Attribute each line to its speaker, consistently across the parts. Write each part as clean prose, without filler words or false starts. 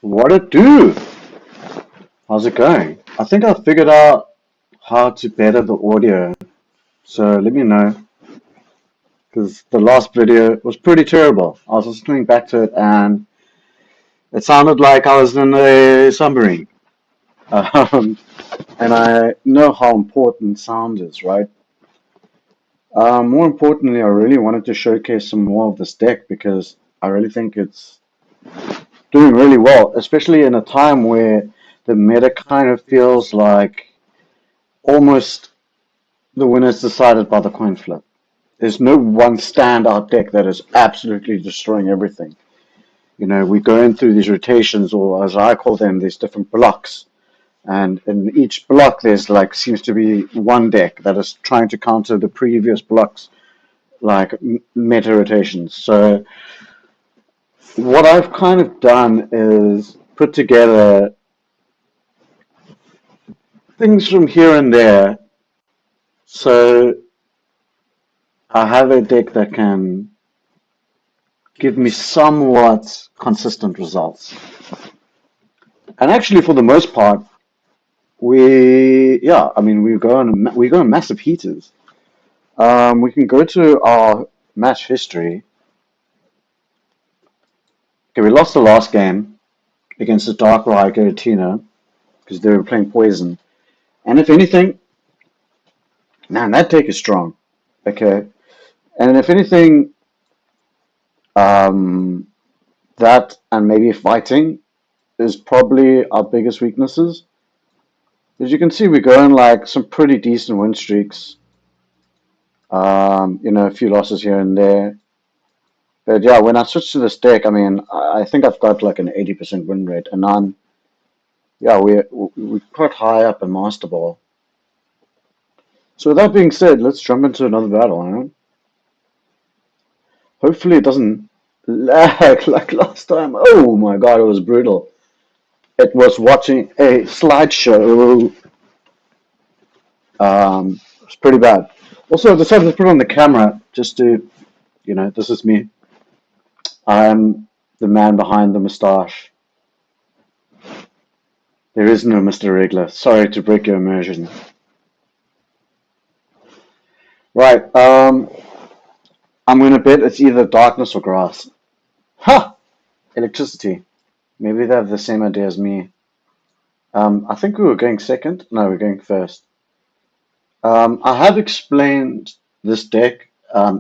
Speaker 1: What it do? How's it going? I think I figured out how to better the audio. So let me know, because the last video was pretty terrible. I was listening back to it and it sounded like I was in a submarine. Um, and I know how important sound is, right? More importantly, I really wanted to showcase some more of this deck because I really think it's doing really well, especially in a time where the meta kind of feels like almost the winner is decided by the coin flip. There's no one standout deck that is absolutely destroying everything. You know, we go in through these rotations, or as I call them, these different blocks. And in each block, there's like seems to be one deck that is trying to counter the previous blocks, like meta rotations. So what I've kind of done is put together things from here and there. So I have a deck that can give me somewhat consistent results. And actually, for the most part, I mean, we go on massive heaters. We can go to our match history. Okay, we lost the last game against the Dark Oricorio because they were playing Poison. And if anything, man, that deck is strong. Okay, and if anything, um, that and maybe fighting is probably our biggest weaknesses. As you can see, we're going like some pretty decent win streaks. A few losses here and there. But yeah, when I switch to this deck, I mean, I think I've got like an 80% win rate, and we're quite high up in Master Ball. So with that being said, let's jump into another battle. Hopefully it doesn't lag like last time. Oh my god, it was brutal. It was watching a slideshow. It's pretty bad. Also, I decided to put on the camera just to, this is me. I'm the man behind the moustache. There is no Mr. Regler. Sorry to break your immersion. Right, I'm gonna bet it's either darkness or grass. Ha! Electricity. Maybe they have the same idea as me. I think we were going second. No, we're going first. I have explained this deck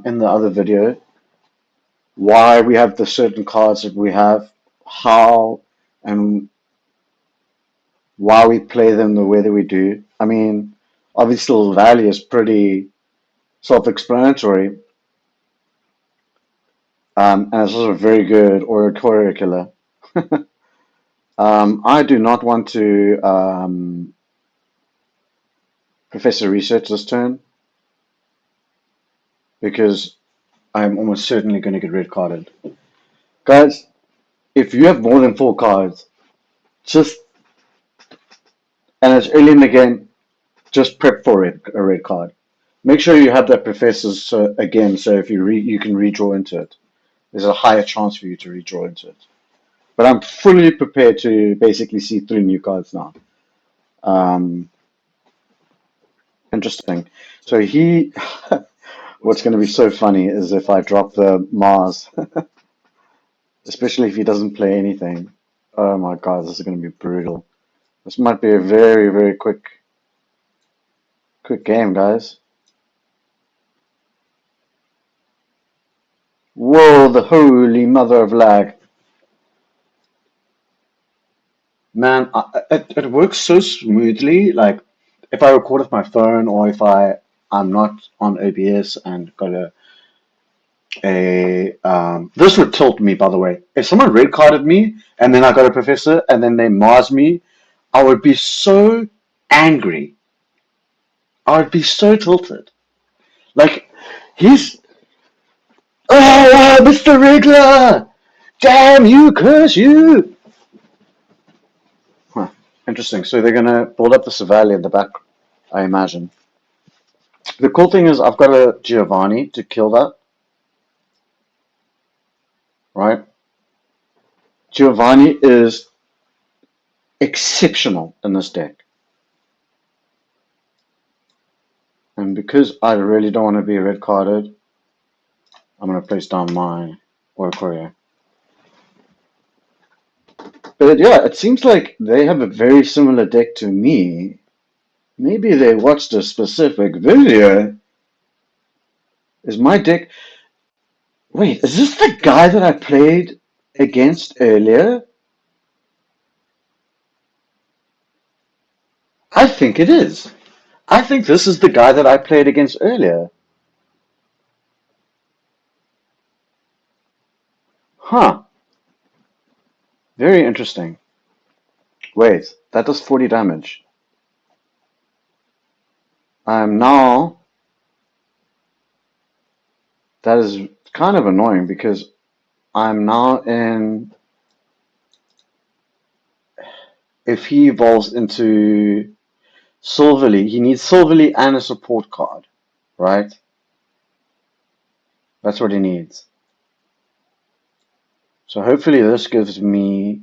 Speaker 1: in the other video, why we have the certain cards that we have, how and why we play them the way that we do. I mean, obviously Silvally is pretty self-explanatory, and it's also a very good Oricorio killer. I do not want to Professor Research this turn because I'm almost certainly going to get red carded. Guys, if you have more than 4 cards, just and it's early in the game, just prep for a red card. Make sure you have that Professor's again, so if you can redraw into it. There's a higher chance for you to redraw into it. But I'm fully prepared to basically see 3 new cards now. Interesting. So what's going to be so funny is if I drop the Mars, especially if he doesn't play anything. Oh my god, this is going to be brutal. This might be a very, very quick game, guys. Whoa, the holy mother of lag. Man, it works so smoothly. Like, if I record with my phone or if I'm not on OBS and got this would tilt me, by the way. If someone red carded me and then I got a professor and then they Mars me, I would be so angry. I would be so tilted. Like, he's, oh, Mr. Regler! Damn you, curse you! Huh, interesting. So they're gonna build up the Silvally in the back, I imagine. The cool thing is I've got a Giovanni to kill that, right? Giovanni is exceptional in this deck. And because I really don't want to be red carded, I'm going to place down my Oricorio. But yeah, it seems like they have a very similar deck to me. Maybe they watched a specific video. Is my deck... Wait, is this the guy that I played against earlier? I think it is. I think this is the guy that I played against earlier. Huh. Very interesting. Wait, that does 40 damage. I'm now... That is kind of annoying because I'm now in... If he evolves into Silvally, he needs Silvally and a support card, right? That's what he needs. So hopefully this gives me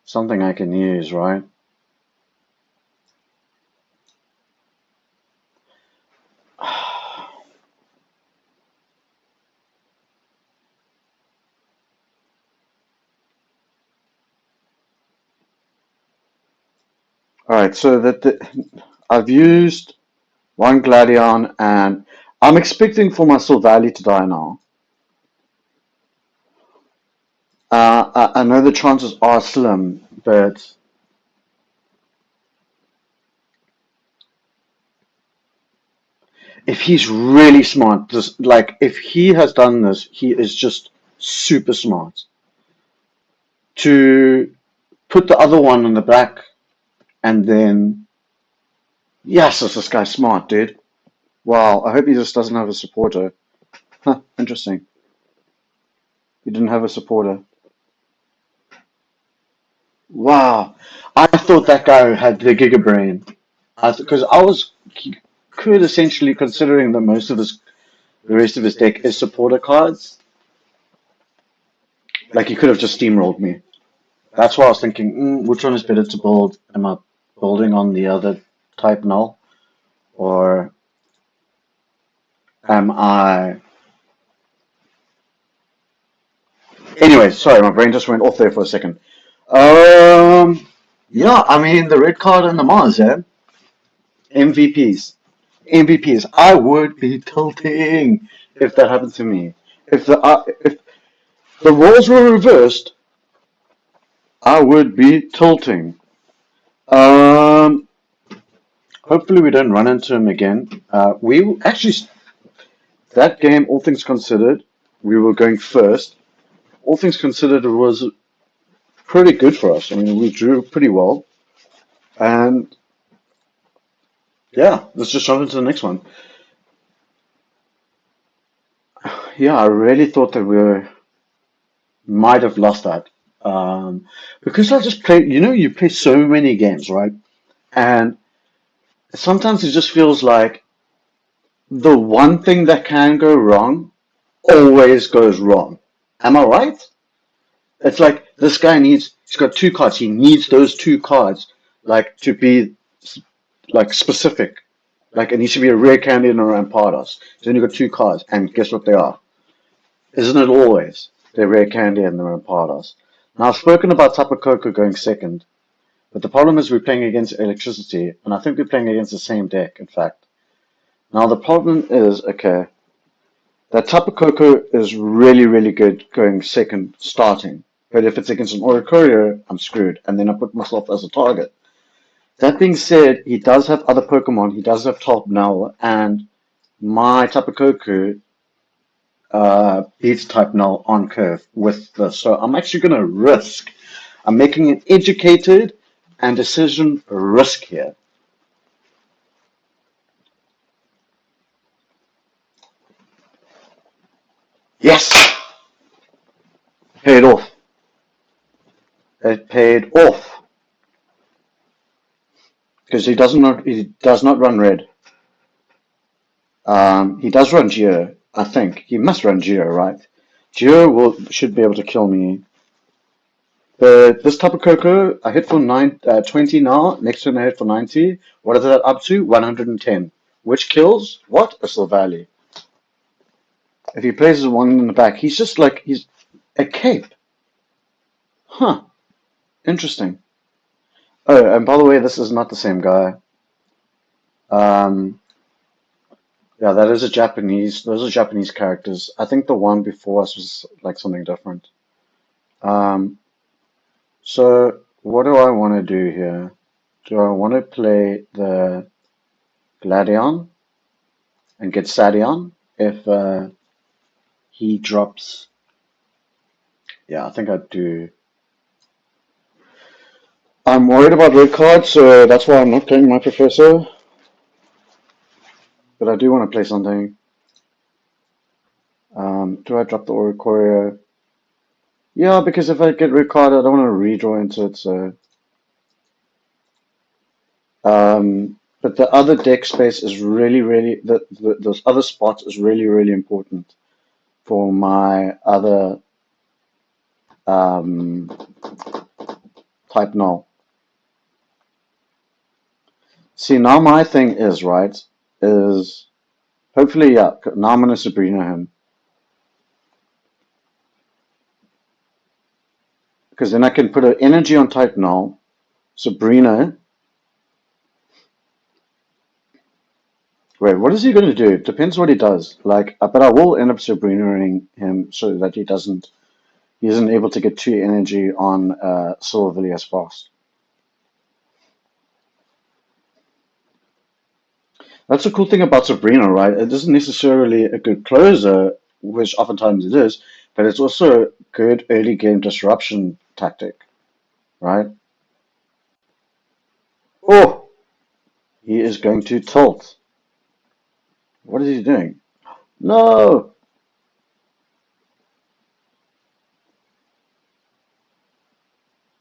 Speaker 1: something I can use, right? Alright, so I've used one Gladion and I'm expecting for my Silvally to die now. I know the chances are slim, but if he's really smart, if he has done this, he is just super smart. To put the other one on the back and then... Yes, this guy's smart, dude. Wow, I hope he just doesn't have a supporter. Huh, interesting. He didn't have a supporter. Wow, I thought that guy had the Giga Brain. Because he could essentially, considering that most of the rest of his deck is supporter cards, like he could have just steamrolled me. That's why I was thinking, which one is better to build? Am I building on the other type null? Or am I... Anyway, sorry, my brain just went off there for a second. Yeah, I mean, the red card and the Mars, yeah? MVPs. MVPs. I would be tilting if that happened to me. If the roles were reversed, I would be tilting. Hopefully we don't run into him again. We actually, that game, all things considered, we were going first. All things considered, it was pretty good for us. I mean, we drew pretty well. And yeah, let's just jump into the next one. Yeah, I really thought that we might have lost that. Because I just play, you play so many games, right? And sometimes it just feels like the one thing that can go wrong always goes wrong. Am I right? It's like this guy he's got two cards. He needs those two cards, like, to be, like, specific. Like, it needs to be a rare candy and a Rampardos. He's only got two cards, and guess what they are? Isn't it always? They're rare candy and the Rampardos. Now, I've spoken about Tapu Koko going second, but the problem is we're playing against electricity, and I think we're playing against the same deck, in fact. Now, the problem is, okay, that Tapu Koko is really, really good going second starting. But if it's against an Oricorio, I'm screwed. And then I put myself as a target. That being said, he does have other Pokemon. He does have Top Null. And my Tapu Koko beats Type Null on curve with this. So I'm actually going to risk. I'm making an educated and decision risk here. Yes! Paid off. It paid off. Because he does not run red. He does run Geo, I think. He must run Geo, right? Geo should be able to kill me. But this Tapu Koko, I hit for 20 now. Next turn I hit for 90. What is that up to? 110. Which kills? What? A Silvally. If he places one in the back, he's just like, he's a cape. Huh. Interesting. Oh, and by the way, this is not the same guy. Um, yeah, that is a Japanese, those are Japanese characters. I think the one before us was like something different. Um, so what do I want to do here? Do I want to play the Gladion and get Sadion if he drops? Yeah, I think I do. I'm worried about red cards, so that's why I'm not playing my Professor. But I do want to play something. Do I drop the Oricorio? Yeah, because if I get red card, I don't want to redraw into it. So, but the other deck space is really those other spots is really important for my other um, type null. See, now my thing is right is hopefully yeah. Now I'm gonna Sabrina him because then I can put an energy on type null, Sabrina. Wait, what is he going to do? It depends what he does. Like, but I will end up Sabrinaing him so that he isn't able to get 2 energy on Silvally as fast. That's the cool thing about Sabrina, right? It isn't necessarily a good closer, which oftentimes it is, but it's also a good early game disruption tactic, right? Oh, he is going to tilt. What is he doing? No!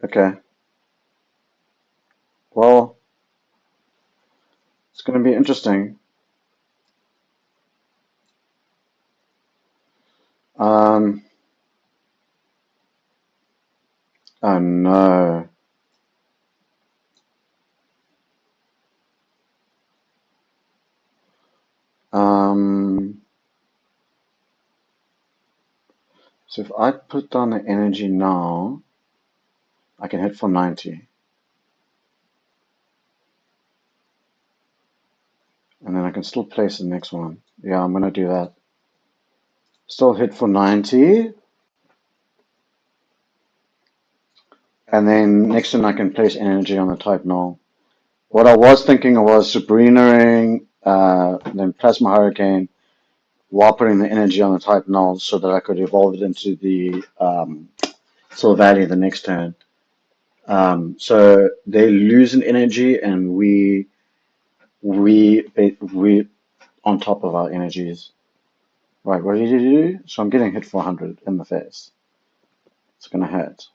Speaker 1: Okay. Well, it's going to be interesting. Um, oh no. Um, so if I put down the energy now, I can hit for 90. And then I can still place the next one. Yeah, I'm going to do that. Still hit for 90. And then next turn I can place energy on the type null. What I was thinking was Sabrina-ing, then Plasma Hurricane, while putting the energy on the type null so that I could evolve it into the Silvally the next turn. So they lose an energy and we on top of our energies. Right, what did you do? So I'm getting hit for 100 in the face. It's gonna hurt.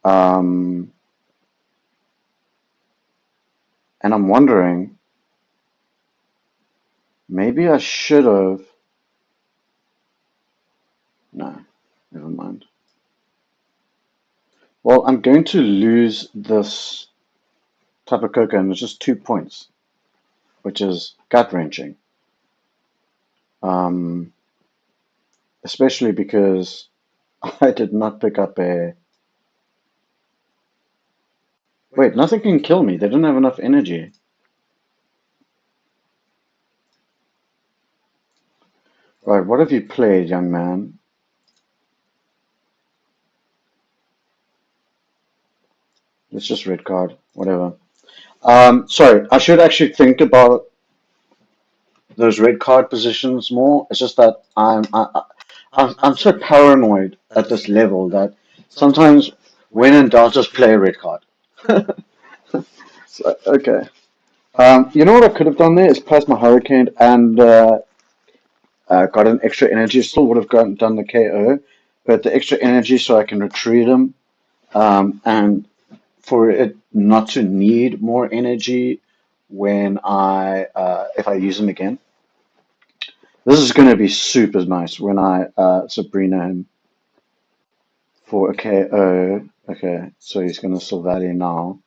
Speaker 1: Um, and I'm wondering, maybe I should have. No, never mind. Well, I'm going to lose this Tapu Koko and it's just 2 points, which is gut wrenching. Um, especially because I did not pick up a. Wait, nothing can kill me. They don't have enough energy. Right, what have you played, young man? It's just red card, whatever. Sorry, I should actually think about those red card positions more. It's just that I'm so paranoid at this level that sometimes when in doubt, just play a red card. So, okay. You know what I could have done there is Plasma Hurricane and got an extra energy. Still would have done the KO, but the extra energy so I can retreat him. And for it not to need more energy when I if I use him again. This is going to be super nice when I Sabrina him. for a KO. Okay, so he's gonna Silvally now.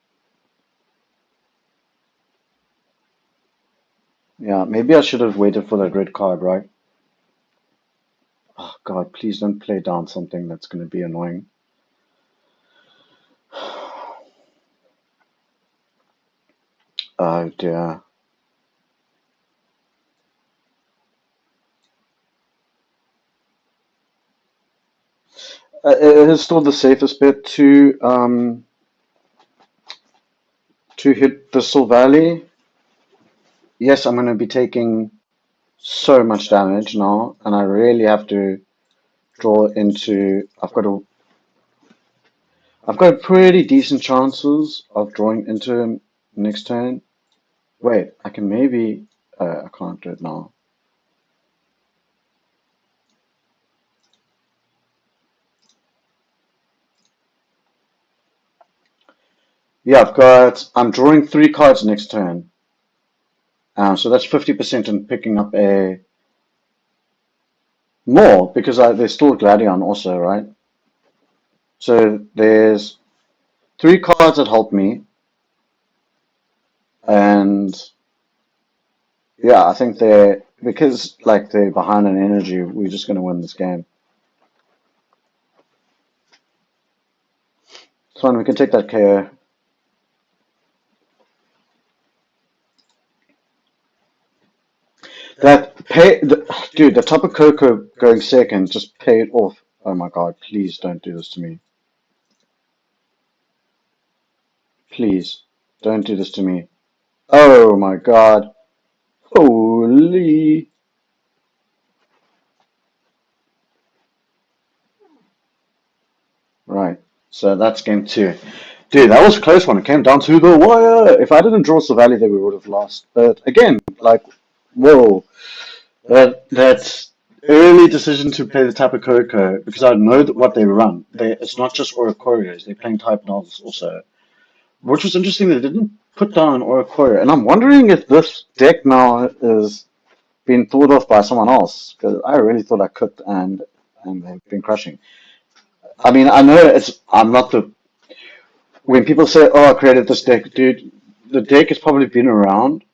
Speaker 1: Yeah, maybe I should have waited for that red card, right? Oh God, please don't play down something that's gonna be annoying. Oh dear. It is still the safest bet to hit the Silvally. Yes, I'm gonna be taking so much damage now, and I really have to draw into. I've got pretty decent chances of drawing into him next turn. Wait, I can maybe. I can't do it now. Yeah, I've got. I'm drawing 3 cards next turn. So that's 50% in picking up a more because there's still Gladion also, right? So there's 3 cards that help me, and yeah, I think they're because like they're behind in energy. We're just gonna win this game. It's fine. We can take that KO. Dude, the Tapu Koko going second just paid off. Oh my God, please don't do this to me. Please, don't do this to me. Oh my God. Holy. Right. So that's game 2. Dude, that was a close one. It came down to the wire. If I didn't draw Silvally, then we would have lost. But again, like, whoa. That's early decision to play the Tapu Koko because I know that what they run. It's not just Oricorios. They're playing type novels also. Which was interesting, they didn't put down an Oricorio. And I'm wondering if this deck now is being thought of by someone else. Because I really thought I could and they've been crushing. I mean, I know I'm not the when people say, "Oh, I created this deck," dude, the deck has probably been around.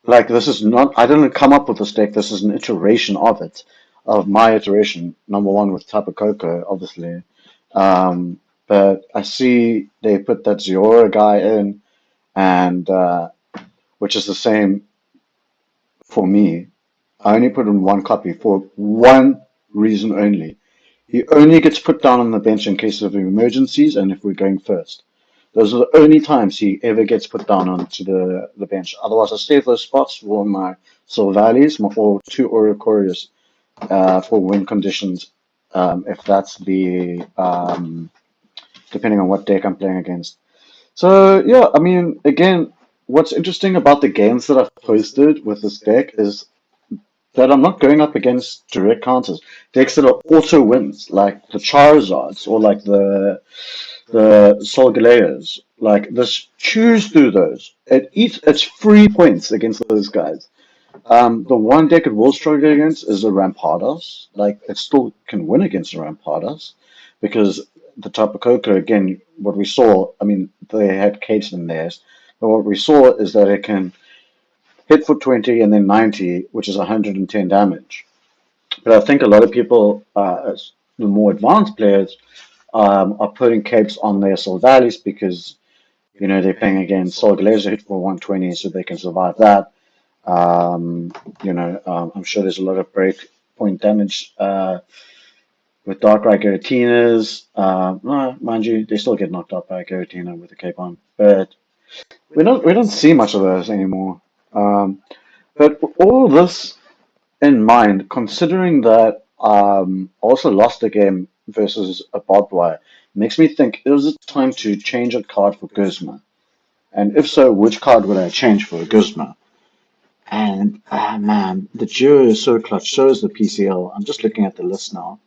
Speaker 1: Like this is not. I didn't come up with this deck. This is an iteration of it, of my iteration. Number one with Tapu Koko, obviously. But I see they put that Zeraora guy in, and which is the same for me. I only put in one copy for one reason only. He only gets put down on the bench in case of emergencies and if we're going first. Those are the only times he ever gets put down onto the bench. Otherwise, I save those spots for my Silvallies or 2 Oricorios for win conditions, if that's the depending on what deck I'm playing against. So yeah, I mean, again, what's interesting about the games that I've posted with this deck is that I'm not going up against direct counters. Decks that are auto wins, like the Charizards or like the Solgaleas. Like this, choose through those. It's free points against those guys. The one deck it will struggle against is a Rampardos. Like it still can win against a Rampardos because the Tapu Koko again. What we saw, I mean, they had Kates in theirs, but what we saw is that it can hit for 20 and then 90, which is 110 damage. But I think a lot of people, as the more advanced players, are putting capes on their Silvallies because they're playing against Solgaleo hit for 120, so they can survive that. I'm sure there's a lot of break point damage with Darkrai Giratinas. Mind you, they still get knocked out by a Giratina with a cape on, but we don't see much of those anymore. But all this in mind, considering that also lost the game versus a barbed wire, makes me think, is it time to change a card for Guzma? And if so, which card would I change for a Guzma? And man, the duo is so clutch. So is the PCL. I'm just looking at the list now.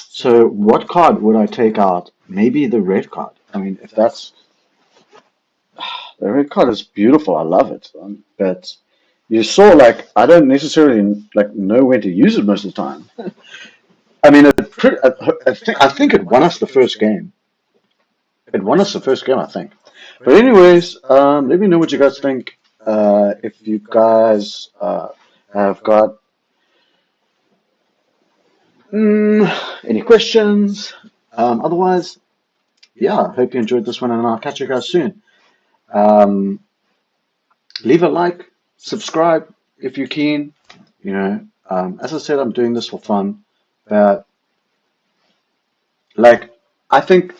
Speaker 1: So what card would I take out? Maybe the red card. I mean, if that's the red card is beautiful. I love it. But you saw like I don't necessarily like know when to use it most of the time. I mean, I think it won us the first game. It won us the first game, I think. But anyways, let me know what you guys think. If you guys have got any questions. Otherwise, yeah, hope you enjoyed this one, and I'll catch you guys soon. Um, leave a like, subscribe if you're keen. You know, as I said, I'm doing this for fun, but like, I think,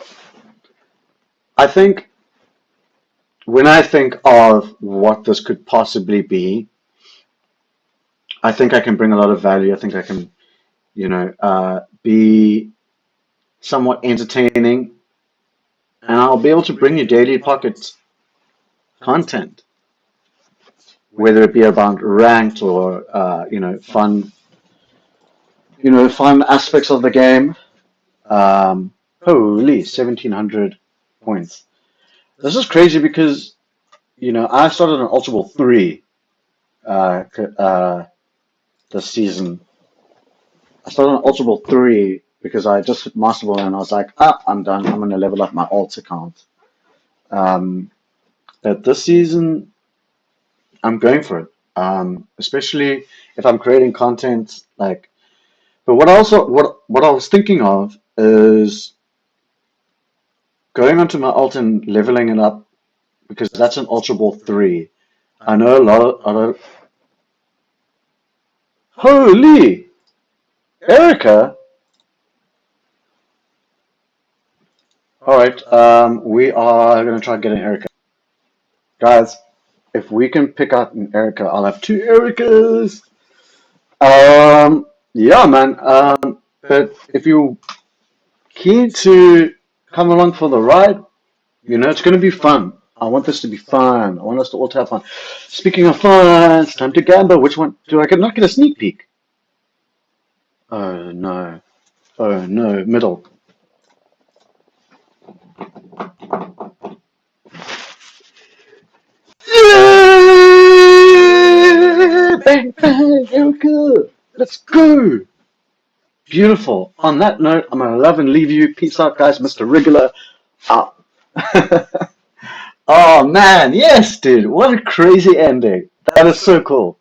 Speaker 1: I think when I think of what this could possibly be, I think I can bring a lot of value. I think I can, be somewhat entertaining, and I'll be able to bring you daily pocket content, whether it be about ranked or fun, fun aspects of the game. Holy, 1,700 points. This is crazy because I started on Ultra Ball 3 this season. I started on Ultra Ball 3 because I just hit Master Ball and I was like, I'm done. I'm going to level up my alt account. But this season, I'm going for it. Especially if I'm creating content like. But what I was thinking of is going onto my alt and leveling it up because that's an Ultra Ball 3. I know a lot of other. Holy! Erica! Alright, we are gonna try getting Erica. Guys, if we can pick out an Erica, I'll have 2 Ericas! Yeah, man. But if you're keen to come along for the ride, it's gonna be fun. I want this to be fun. I want us to all to have fun. Speaking of fun, it's time to gamble. Which one do I get? Not get a sneak peek? Oh no. Oh no. Middle. Yeah! Bang bang, Erica! Let's go! Beautiful. On that note, I'm gonna love and leave you. Peace out, guys. Mr. Regular out. Oh man, yes, dude. What a crazy ending. That is so cool.